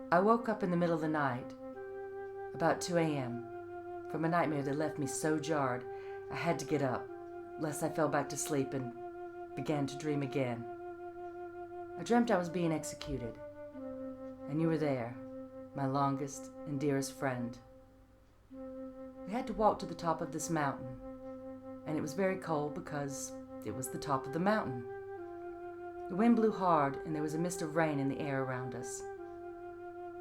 I woke up in the middle of the night, about 2 a.m., from a nightmare that left me so jarred I had to get up, lest I fell back to sleep and began to dream again. I dreamt I was being executed, and you were there, my longest and dearest friend. We had to walk to the top of this mountain, and it was very cold because it was the top of the mountain. The wind blew hard, and there was a mist of rain in the air around us.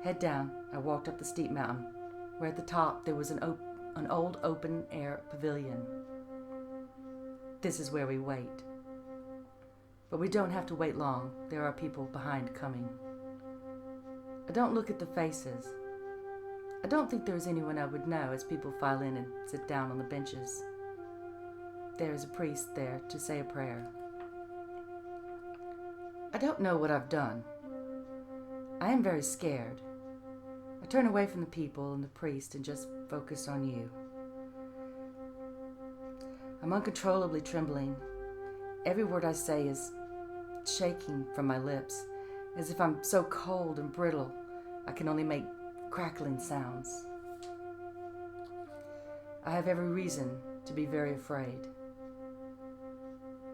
Head down, I walked up the steep mountain, where at the top there was an old open-air pavilion. This is where we wait. But we don't have to wait long. There are people behind coming. I don't look at the faces. I don't think there is anyone I would know as people file in and sit down on the benches. There is a priest there to say a prayer. I don't know what I've done. I am very scared. I turn away from the people and the priest and just focus on you. I'm uncontrollably trembling. Every word I say is shaking from my lips, as if I'm so cold and brittle I can only make crackling sounds. I have every reason to be very afraid.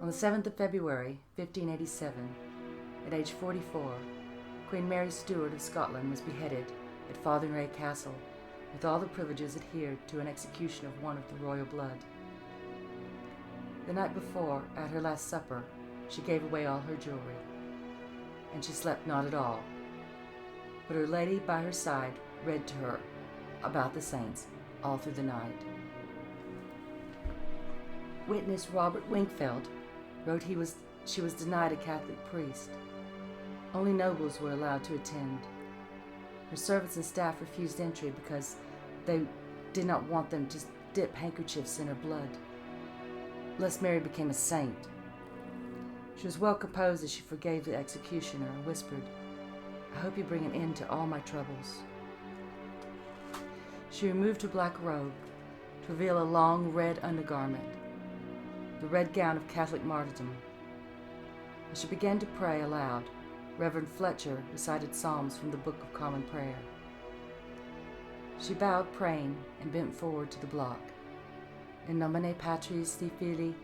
On the 7th of February, 1587, at age 44, Queen Mary Stuart of Scotland was beheaded at Fotheringhay Castle with all the privileges adhered to an execution of one of the royal blood. The night before, at her last supper, she gave away all her jewelry, and she slept not at all, but her lady by her side read to her about the saints all through the night. Witness Robert Wingfield wrote she was denied a Catholic priest. Only nobles were allowed to attend. Her servants and staff refused entry because they did not want them to dip handkerchiefs in her blood, lest Mary became a saint. She was well composed as she forgave the executioner and whispered, "I hope you bring an end to all my troubles." She removed her black robe to reveal a long red undergarment, the red gown of Catholic martyrdom. As she began to pray aloud, Reverend Fletcher recited psalms from the Book of Common Prayer. She bowed praying and bent forward to the block. In nomine Patris et Filii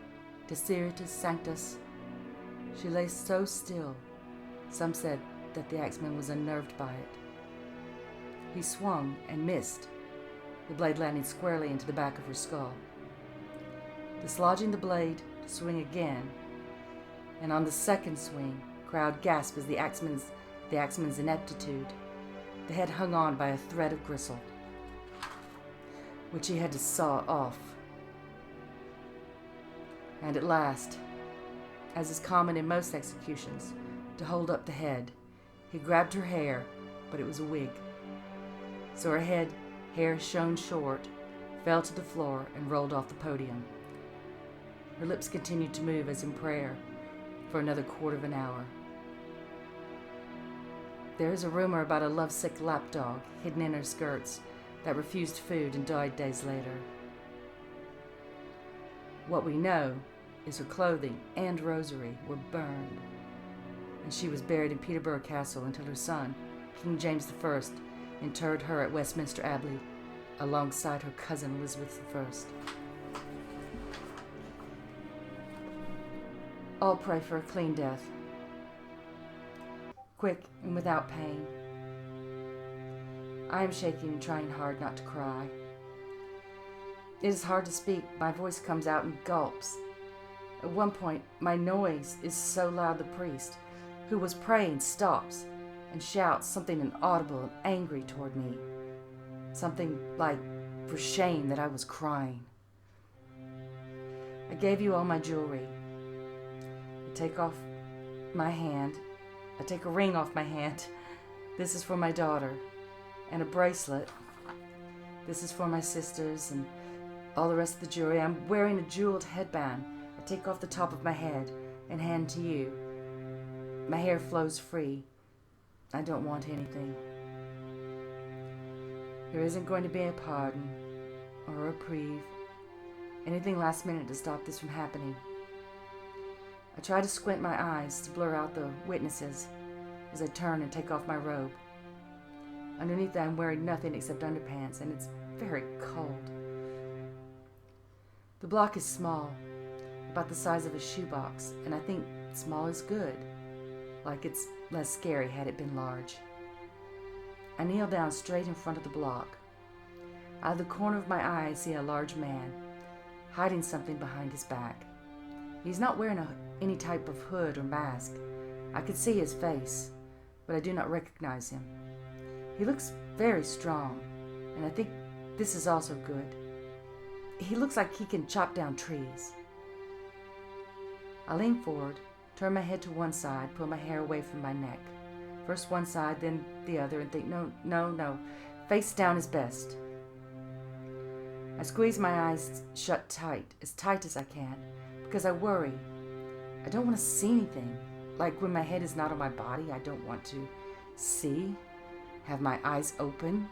et Spiritus Sanctus. She lay so still, some said that the axeman was unnerved by it. He swung and missed, the blade landing squarely into the back of her skull. Dislodging the blade to swing again, and on the second swing, crowd gasped as the axeman's ineptitude. The head hung on by a thread of gristle, which he had to saw off. And at last, as is common in most executions, to hold up the head, he grabbed her hair, but it was a wig. So her hair shone short, fell to the floor, and rolled off the podium. Her lips continued to move as in prayer for another quarter of an hour. There is a rumor about a lovesick lapdog hidden in her skirts that refused food and died days later. What we know is her clothing and rosary were burned, and she was buried in Peterborough Castle until her son, King James I, interred her at Westminster Abbey alongside her cousin Elizabeth I. All pray for a clean death, quick and without pain. I am shaking and trying hard not to cry. It is hard to speak. My voice comes out in gulps. At one point, my noise is so loud the priest, who was praying, stops and shouts something inaudible and angry toward me. Something like, for shame that I was crying. I gave you all my jewelry. I take a ring off my hand. This is for my daughter. And a bracelet. This is for my sisters and all the rest of the jewelry. I'm wearing a jeweled headband. I take off the top of my head and hand to you. My hair flows free. I don't want anything. There isn't going to be a pardon or a reprieve, anything last minute to stop this from happening. I try to squint my eyes to blur out the witnesses as I turn and take off my robe. Underneath I'm wearing nothing except underpants, and it's very cold. The block is small, about the size of a shoebox, and I think small is good. Like it's less scary had it been large. I kneel down straight in front of the block. Out of the corner of my eye, I see a large man, hiding something behind his back. He's not wearing any type of hood or mask. I could see his face, but I do not recognize him. He looks very strong, and I think this is also good. He looks like he can chop down trees. I lean forward, turn my head to one side, pull my hair away from my neck. First one side, then the other, and think, no, face down is best. I squeeze my eyes shut tight as I can, because I worry. I don't want to see anything. Like when my head is not on my body, I don't want to see, have my eyes open.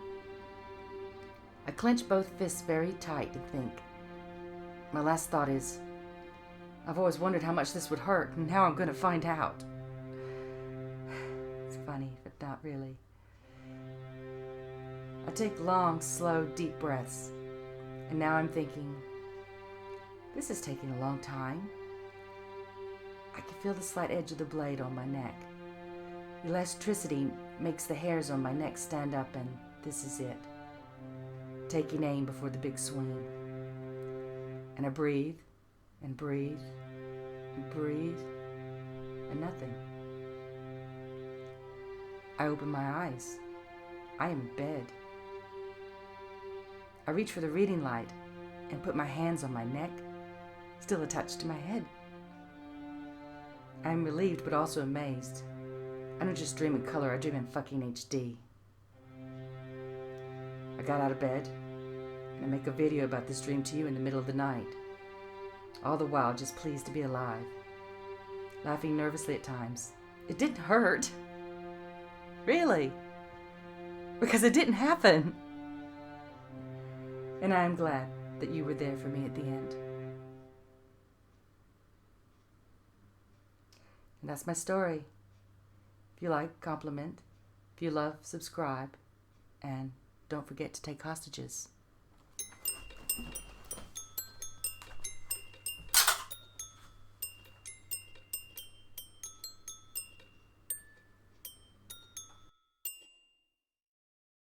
I clench both fists very tight and think. My last thought is, I've always wondered how much this would hurt, and now I'm going to find out. It's funny, but not really. I take long, slow, deep breaths, and now I'm thinking, this is taking a long time. I can feel the slight edge of the blade on my neck. Electricity makes the hairs on my neck stand up, and this is it. Taking aim before the big swing. And I breathe, and breathe, and breathe, and nothing. I open my eyes. I am in bed. I reach for the reading light and put my hands on my neck, still attached to my head. I am relieved but also amazed. I don't just dream in color, I dream in fucking HD. I got out of bed, and I make a video about this dream to you in the middle of the night. All the while just pleased to be alive. Laughing nervously at times. It didn't hurt. Really. Because it didn't happen. And I am glad that you were there for me at the end. And that's my story. If you like, compliment. If you love, subscribe. And don't forget to take hostages.